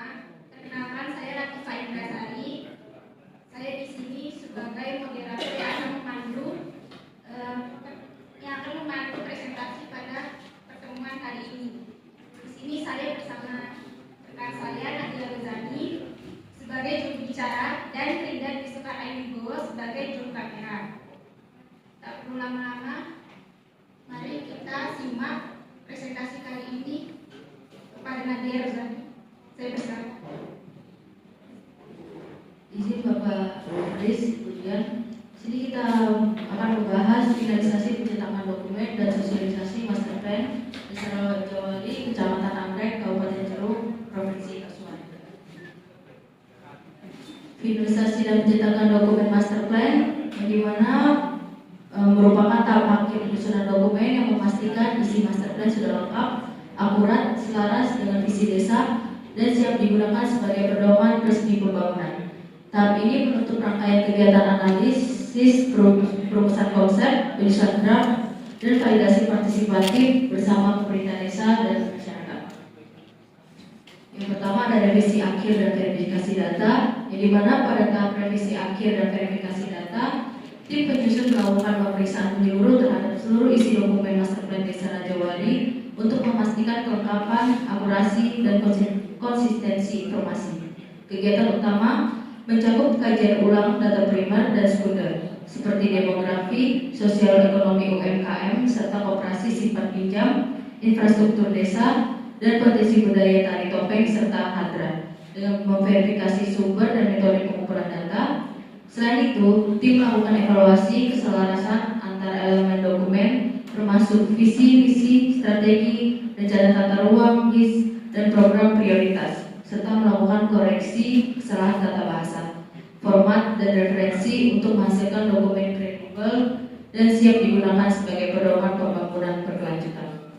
semua. Perkenalkan, saya Latifah Indrasari. Saya di sini sebagai moderator yang akan memandu presentasi pada pertemuan hari ini. Di sini saya bersama rekan saya Nadia Rozani sebagai juru bicara dan Frida Disuka Ainibowo sebagai juru kamera. Tak perlu lama-lama, mari kita simak presentasi kali ini kepada Nadia Rozani. Saya bersilakan. Izin Bapak Riz, kemudian sini kita akan membahas finalisasi pencetakan dokumen dan sosialisasi master plan Desa Rajawali, Kecamatan Anggrek, Kabupaten Ceruk, Provinsi Asuhan. Finalisasi dan pencetakan dokumen master plan yang dimana merupakan tahap akhir penyusunan dokumen yang memastikan isi master plan sudah lengkap, akurat, selaras dengan visi desa dan siap digunakan sebagai pedoman resmi pembangunan. Tahap ini menutup rangkaian kegiatan analisis, perumusan konsep, penyusunan draft, dan validasi partisipatif bersama pemerintah desa dan masyarakat. Yang pertama ada revisi akhir dan verifikasi data, yang dimana pada tahap revisi akhir dan verifikasi data, tim penyusun melakukan pemeriksaan menyeluruh terhadap seluruh isi dokumen master plan Desa Rajawali untuk memastikan kelengkapan, akurasi, dan konsistensi informasi. Kegiatan utama mencakup kajian ulang data primer dan sekunder seperti demografi, sosial ekonomi UMKM, serta koperasi simpan pinjam, infrastruktur desa, dan potensi budaya tari topeng serta hadra dengan memverifikasi sumber dan metode pengumpulan data. Selain itu, tim melakukan evaluasi keselarasan antara elemen dokumen termasuk visi, misi, strategi, rencana tata ruang, GIS, dan program prioritas, serta melakukan koreksi kesalahan tata bahasa, format, dan referensi untuk menghasilkan dokumen kredibel dan siap digunakan sebagai pedoman pembangunan berkelanjutan.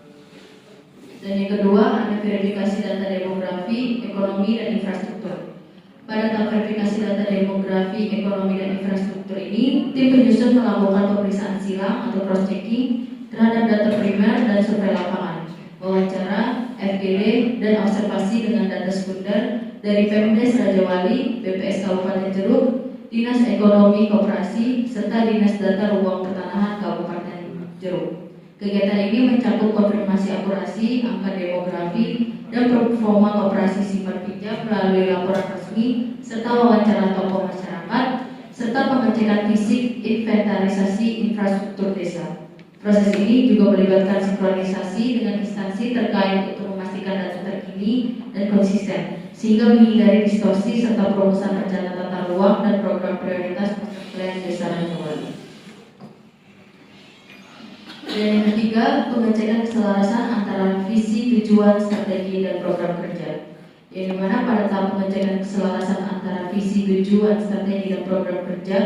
Dan yang kedua, ada verifikasi data demografi, ekonomi, dan infrastruktur. Pada tahap verifikasi data demografi, ekonomi, dan infrastruktur ini, tim penyusun melakukan pemeriksaan silang atau cross-checking terhadap data primer dan survei lapangan, wawancara, FGD, dan observasi dengan data sekunder dari Pemdes Rajawali, BPS Kabupaten Ceruk, Dinas Ekonomi Koperasi, serta Dinas Data Ruang Pertanahan Kabupaten Ceruk. Kegiatan ini mencakup konfirmasi akurasi, angka demografi, dan performa koperasi simpan pinjam melalui laporan resmi, serta wawancara tokoh masyarakat, serta pengecekan fisik inventarisasi infrastruktur desa. Proses ini juga melibatkan sinkronisasi dengan instansi terkait untuk memastikan data terkini dan konsisten, sehingga menghindari distorsi serta perumusan rencana tata ruang dan program prioritas master plan Desa Rajawali. Dan yang ketiga, pengecekan keselarasan antara visi, tujuan, strategi, dan program kerja. Yang dimana pada tahap pengecekan keselarasan antara visi, tujuan, strategi, dan program kerja,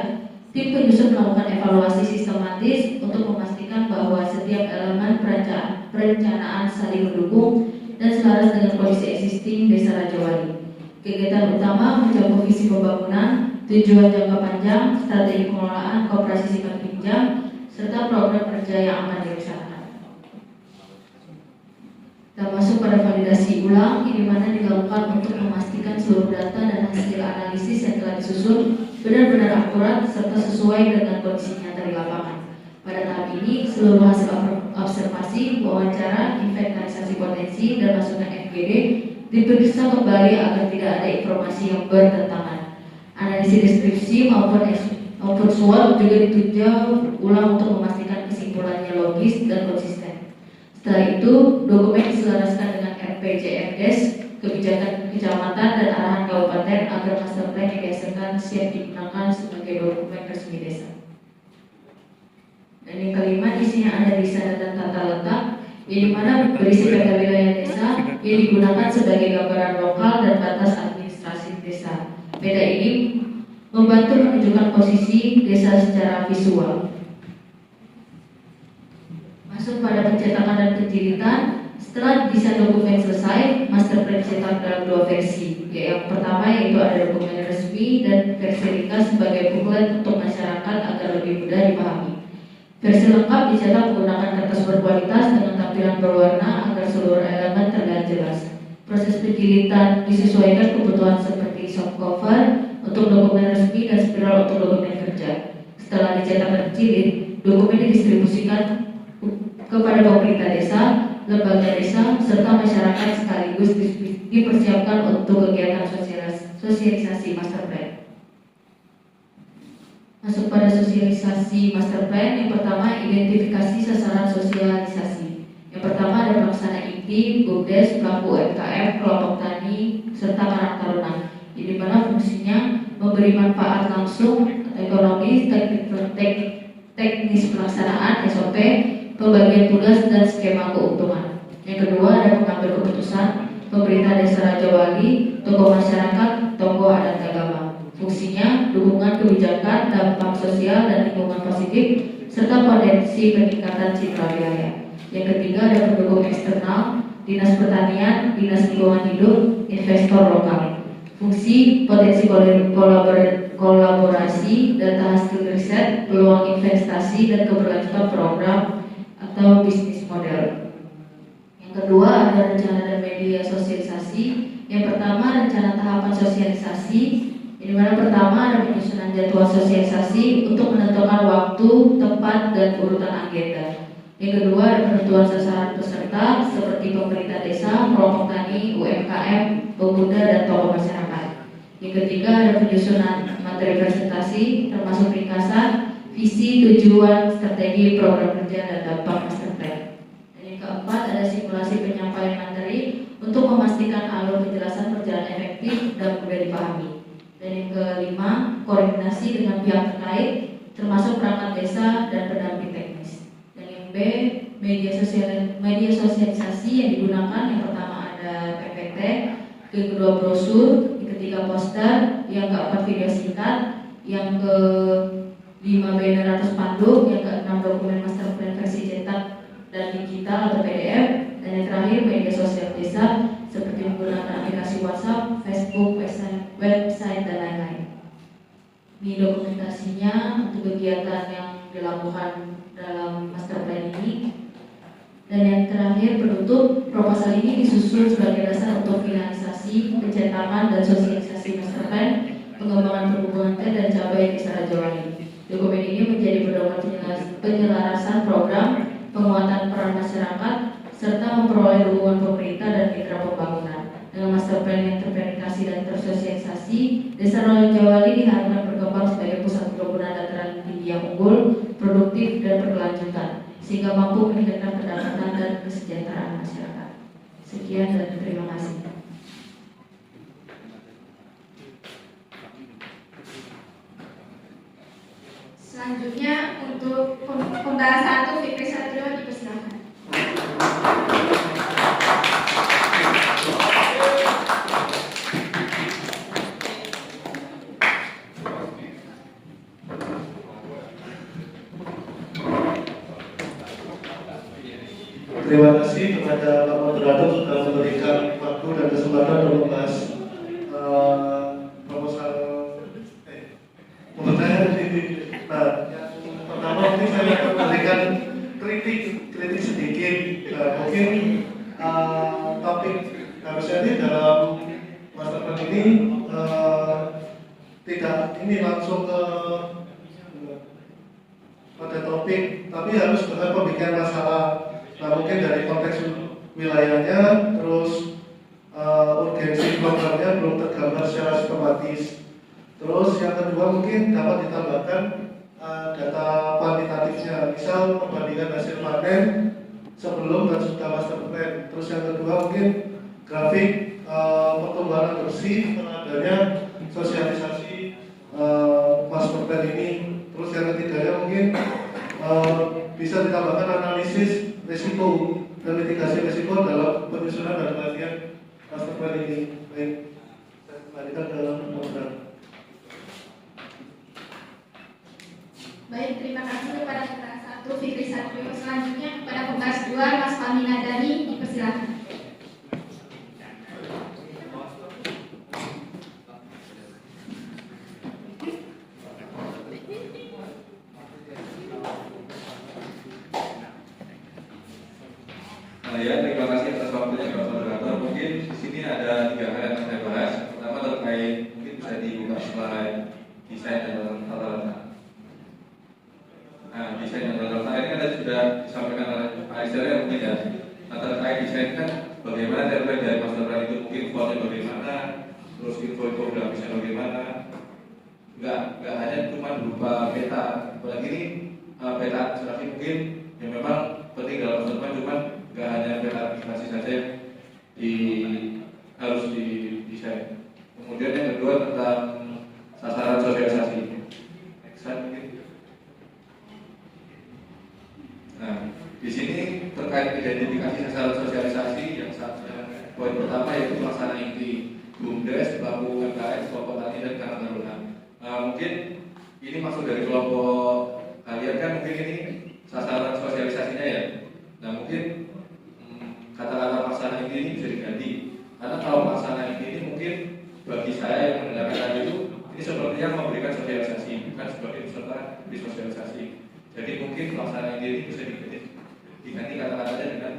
tim penyusun melakukan evaluasi sistematis untuk memastikan bahwa setiap elemen perencanaan saling mendukung dan selaras dengan kondisi existing Desa Rajawali. Kegiatan utama mencakup visi pembangunan, tujuan jangka panjang, strategi pengelolaan, koperasi simpan pinjam, serta program kerja yang akan dilaksanakan. Dan masuk pada validasi ulang, di mana dilakukan untuk memastikan seluruh data dan hasil analisis yang telah disusun benar-benar akurat serta sesuai dengan kondisi nyata di lapangan. Pada tahap ini, seluruh hasil observasi, wawancara, inventarisasi potensi, dan masukan FGD diperiksa kembali agar tidak ada informasi yang bertentangan. Analisis deskripsi maupun SWOT juga ditinjau ulang untuk memastikan kesimpulannya logis dan konsisten. Setelah itu, dokumen diselaraskan dengan RPJMDes, kebijakan kecamatan, dan arahan kabupaten agar master plan yang dihasilkan siap digunakan sebagai dokumen resmi desa. Dan yang kelima, isinya ada desain dan tata letak, yang dimana berisi peta wilayah desa yang digunakan sebagai gambaran lokal dan batas administrasi desa. Peta ini membantu menunjukkan posisi desa secara visual. Masuk pada pencetakan dan penjilitan. Setelah desain dokumen selesai, master plan dicetak dalam dua versi. Yang pertama yaitu ada dokumen resmi dan versi ringkas sebagai booklet untuk masyarakat agar lebih mudah dipahami. Versi lengkap dicetak menggunakan kertas berkualitas dengan tampilan berwarna agar seluruh elemen terlihat jelas. Proses penjilitan disesuaikan kebutuhan seperti soft cover untuk dokumen resmi dan spiral untuk dokumen kerja. Setelah dicetak dan dijilid, dokumen didistribusikan kepada pemerintah desa, lembaga desa, serta masyarakat sekaligus dipersiapkan untuk kegiatan sosialisasi master plan. Masuk pada sosialisasi master plan, yang pertama identifikasi sasaran sosialisasi. Yang pertama ada pelaksana inti, BUMDes, pelaku UMKM, kelompok tani, serta karang taruna. Di mana fungsinya memberi manfaat langsung atau ekonomis, teknis pelaksanaan SOP, pembagian tugas dan skema keuntungan. Yang kedua ada pengambil keputusan, pemerintah desa Raja Wali, tokoh masyarakat, tokoh adat agama. Fungsinya dukungan kebijakan, dampak sosial dan lingkungan positif, serta potensi peningkatan citra wilayah. Yang ketiga ada pendukung eksternal, dinas pertanian, dinas lingkungan hidup, investor lokal. Fungsi potensi kolaborasi, data hasil riset, peluang investasi dan keberlanjutan program atau bisnis model. Yang kedua ada rencana dan media sosialisasi. Yang pertama rencana tahapan sosialisasi, di mana pertama ada penyusunan jadwal sosialisasi untuk menentukan waktu, tempat dan urutan agenda. Yang kedua ada penentuan sasaran peserta seperti pemerintah desa, kelompok tani, UMKM, pemuda dan tokoh masyarakat. Yang ketiga ada penyusunan materi presentasi termasuk ringkasan, visi, tujuan, strategi, program kerja dan dampak master plan. Dan yang keempat ada simulasi penyampaian materi untuk memastikan alur penjelasan berjalan efektif dan mudah dipahami. Dan yang kelima koordinasi dengan pihak terkait termasuk perangkat desa dan pendamping teknis. Dan yang B media sosialisasi yang digunakan, yang pertama ada PPT, yang kedua brosur, yang ketiga poster, yang keempat video singkat, yang kelima banner atau spanduk, yang keenam dokumen master plan versi cetak dan digital atau PDF, dan yang terakhir media sosial desa seperti menggunakan aplikasi WhatsApp, Facebook, website dan lain-lain. Ini dokumentasinya untuk kegiatan yang dilakukan dalam master plan ini. Dan yang terakhir penutup, proposal ini disusun sebagai dasar untuk finalisasi, pencetakan dan sosialisasi master plan, pengembangan perhubungan teh dan cabai desa Raja Wali. Dokumen ini menjadi pedoman penyelarasan program, penguatan peran masyarakat, serta memperoleh dukungan pemerintah dan mitra pembangunan. Dengan master plan yang terverifikasi dan tersosialisasi, desa Raja Wali diharapkan berkembang sebagai pusat perkebunan dataran tinggi yang unggul, produktif dan berkelanjutan, sehingga mampu meningkatkan pendapatan dan kesejahteraan masyarakat. Sekian dan terima kasih. Selanjutnya untuk pembahasan 1 Fikri Satrio dipersilakan. Terima kasih kepada Pak Moderator sudah memberikan waktu dan kesempatan untuk membahas proposal pembentangan ini. Nah, yang pertama ini saya akan memberikan kritik sedikit. Mungkin topik harusnya ini dalam master plan ini tidak ini langsung ke pada topik, tapi harus dengan pembicaraan masalah. Nah, mungkin dari konteks wilayahnya, terus urgensi programnya belum tergambar secara sistematis. Terus yang kedua mungkin dapat ditambahkan data kuantitatifnya, misal perbandingan hasil panen sebelum dan sesudah master plan. Terus yang kedua mungkin grafik pertumbuhan adopsi adanya sosialisasi master plan ini. Terus yang ketiganya mungkin bisa ditambahkan analisis risiko dan mitigasi risiko dalam penyusunan dan pelatihan master plan ini. Baik, saya kembalikan ke moderator. Baik, terima kasih kepada pembahasan 1 Fikri Satrio. Selanjutnya kepada pembahasan 2 Mas Fahmi Nadani dipersilakan. Ya, terima kasih atas waktunya Pak Moderator. Mungkin di sini bagaimana template dari master plan itu, mungkin fontnya bagaimana, terus info-info grafisnya bagaimana. Nggak hanya cuma berupa peta, apalagi ini peta administrasi mungkin yang memang penting dalam master plan, cuma nggak hanya peta administrasi saja harus didesain. Kemudian yang kedua tentang sasaran sosialisasi. Next slide mungkin. Nah, di sini terkait identifikasi sasaran sosialisasi yang poin pertama yaitu pelaksana inti BUMDes, pelaku UMKM, kelompok tani dan karang taruna. Mungkin ini maksud dari kelompok kalian kan, mungkin ini sasaran sosialisasinya ya. Nah, mungkin kata-kata pelaksana inti ini bisa diganti, karena kalau pelaksana inti ini mungkin bagi saya yang mendengarkan itu ini sepertinya memberikan sosialisasi, bukan sebagai peserta di sosialisasi. Jadi mungkin pelaksana inti ini bisa diganti kata-katanya dengan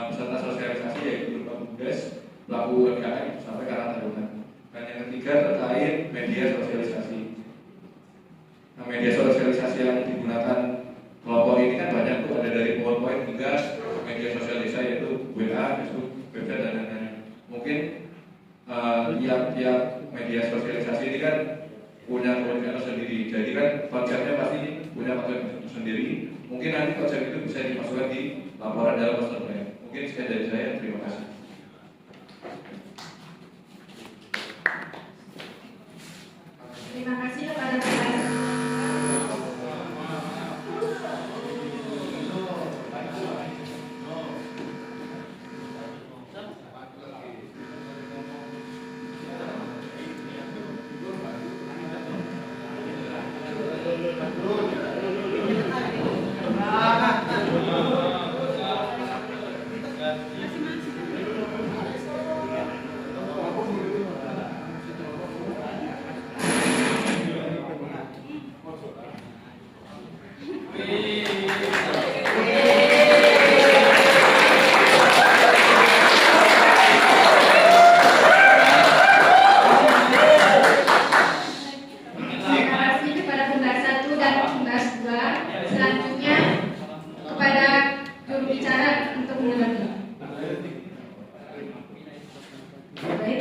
peserta sosialisasi, yaitu berupa BUMDes, pelaku UMKM sampai karang taruna. Dan yang ketiga terkait media sosialisasi. Nah, media sosialisasi yang digunakan kelompok ini kan banyak tuh, ada dari PowerPoint hingga media sosial desa yaitu WA, Facebook, website dan lain-lain. Mungkin tiap media sosialisasi ini kan punya konsep sendiri. Jadi kan konsepnya pasti punya konsep sendiri. Mungkin nanti konsep itu bisa dimasukkan di laporan dalam master plan. Mungkin sekian dari saya. Terima kasih. Terima kasih kepada Bapak.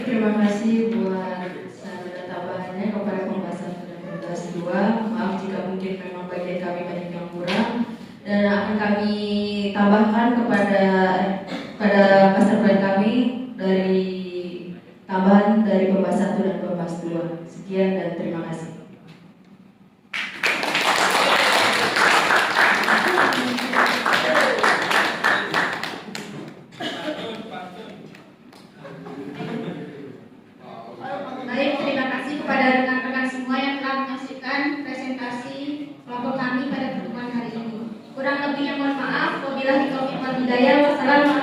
Terima kasih buat saran tambahannya kepada pembahasan pembahasan 2. Maaf jika mungkin memang bagian kami banyak yang kurang, dan akan kami tambahkan pada master plan kami dari tambahan dari pembahasan 1 dan pembahasan 2. Sekian dan terima kasih. Baik, terima kasih kepada rekan-rekan semua yang telah menyaksikan presentasi kelompok kami pada pertemuan hari ini. Kurang lebihnya mohon maaf. Wabillahi taufiq wal hidayah. Wassalamualaikum.